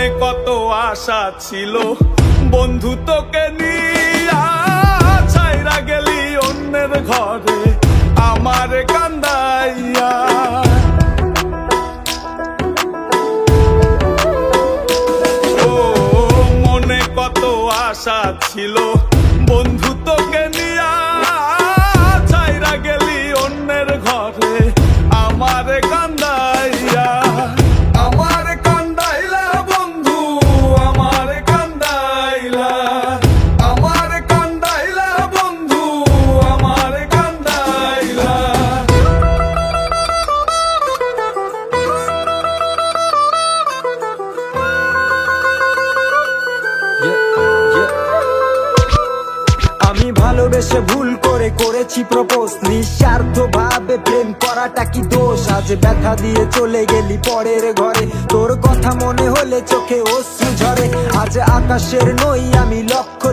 মনে কত আশা ছিল বন্ধু তোকে নিয়া, ছাইরা গেলি অন্যের ঘরে আমারে কান্দাইয়া। ও মনে কত আশা ছিল বন্ধু তোকে নিয়া, ছাইরা গেলি অন্যের ঘরে আমারে কান্দাইয়া। আমারে কান্দাইলা বন্ধু, আমারে কান্দাইলা, আমারে কান্দাইলা বন্ধু, আমারে কান্দাইলা। আমি ভালোবেসে ভুল করে করেছি প্রপোজ, নিঃস্বার্থ ভাবে প্রেম করাটা কি দোষ? আজ ব্যথা দিয়ে চলে গেলি পরের ঘরে, তোর কথা মনে হলে চোখে অশ্রু ঝরে। আজ আকাশের নই আমি লক্ষ্য